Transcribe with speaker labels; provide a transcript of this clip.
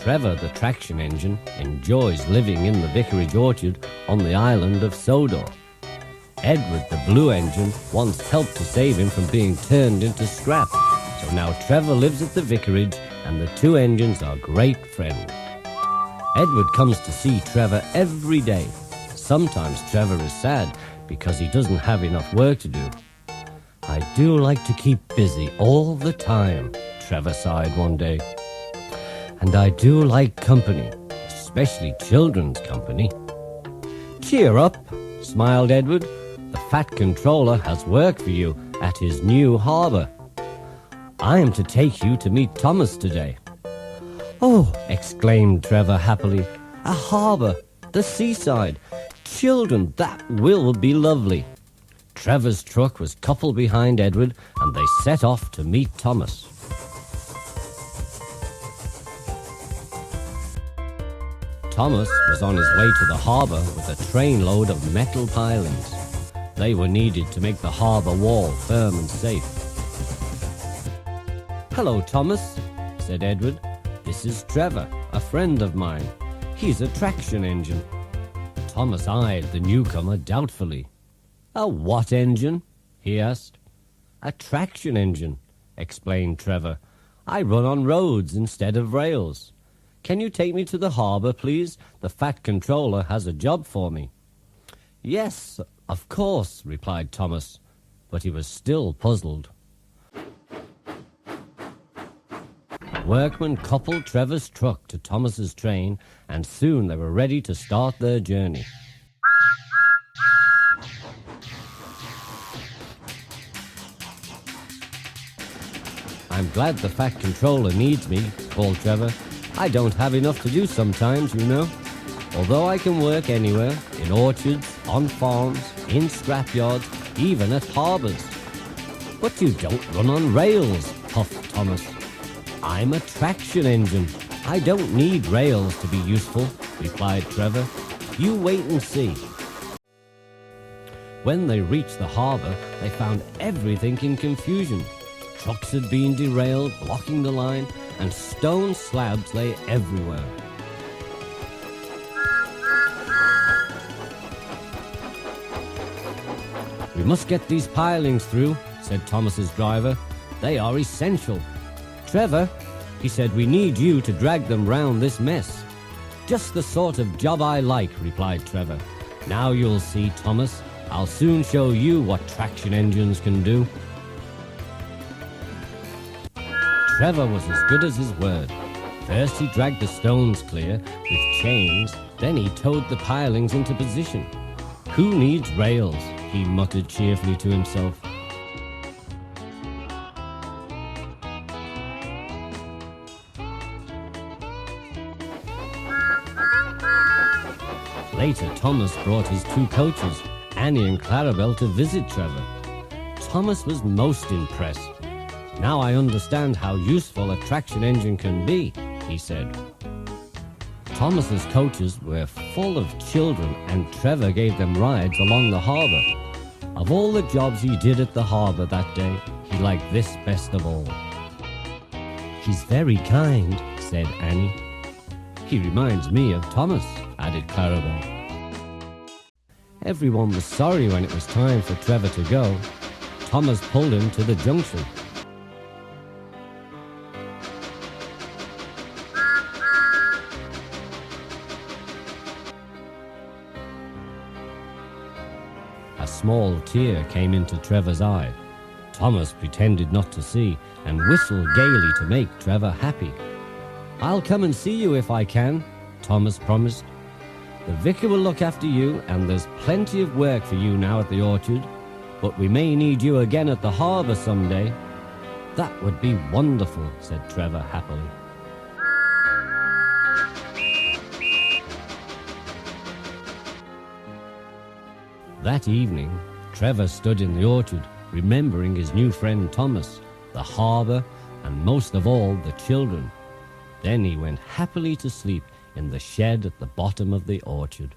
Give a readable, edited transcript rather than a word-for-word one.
Speaker 1: Trevor the Traction Engine enjoys living in the vicarage orchard on the island of Sodor. Edward the Blue Engine once helped to save him from being turned into scrap, so now Trevor lives at the vicarage and the two engines are great friends. Edward comes to see Trevor every day. Sometimes Trevor is sad because he doesn't have enough work to do. "I do like to keep busy all the time," Trevor sighed one day. "And I do like company, especially children's company." "Cheer up," smiled Edward. "The Fat Controller has work for you at his new harbour. I am to take you to meet Thomas today." "Oh," exclaimed Trevor happily, "a harbour, the seaside. Children, that will be lovely." Trevor's truck was coupled behind Edward and they set off to meet Thomas. Thomas was on his way to the harbour with a trainload of metal pilings. They were needed to make the harbour wall firm and safe. "Hello, Thomas," said Edward. "This is Trevor, a friend of mine. He's a traction engine." Thomas eyed the newcomer doubtfully. "A what engine?" he asked. "A traction engine," explained Trevor. "I run on roads instead of rails. Can you take me to the harbour, please? The Fat Controller has a job for me." "Yes, of course," replied Thomas, but he was still puzzled. Workmen coupled Trevor's truck to Thomas's train, and soon they were ready to start their journey. "I'm glad the Fat Controller needs me," called Trevor. "I don't have enough to do sometimes, you know. Although I can work anywhere, in orchards, on farms, in scrapyards, even at harbours." "But you don't run on rails," puffed Thomas. "I'm a traction engine. I don't need rails to be useful," replied Trevor. "You wait and see." When they reached the harbour, they found everything in confusion. Trucks had been derailed, blocking the line, and stone slabs lay everywhere. "We must get these pilings through," said Thomas's driver. "They are essential. Trevor," he said, "we need you to drag them round this mess." "Just the sort of job I like," replied Trevor. "Now you'll see, Thomas. I'll soon show you what traction engines can do." Trevor was as good as his word. First he dragged the stones clear with chains, then he towed the pilings into position. "Who needs rails?" he muttered cheerfully to himself. Later, Thomas brought his two coaches, Annie and Clarabelle, to visit Trevor. Thomas was most impressed. "Now I understand how useful a traction engine can be," he said. Thomas's coaches were full of children and Trevor gave them rides along the harbour. Of all the jobs he did at the harbour that day, he liked this best of all. "He's very kind," said Annie. "He reminds me of Thomas," added Clarabelle. Everyone was sorry when it was time for Trevor to go. Thomas pulled him to the junction. A small tear came into Trevor's eye. Thomas pretended not to see and whistled gaily to make Trevor happy. "I'll come and see you if I can," Thomas promised. "The vicar will look after you and there's plenty of work for you now at the orchard, but we may need you again at the harbour someday." "That would be wonderful," said Trevor happily. That evening, Trevor stood in the orchard, remembering his new friend Thomas, the harbour, and most of all, the children. Then he went happily to sleep in the shed at the bottom of the orchard.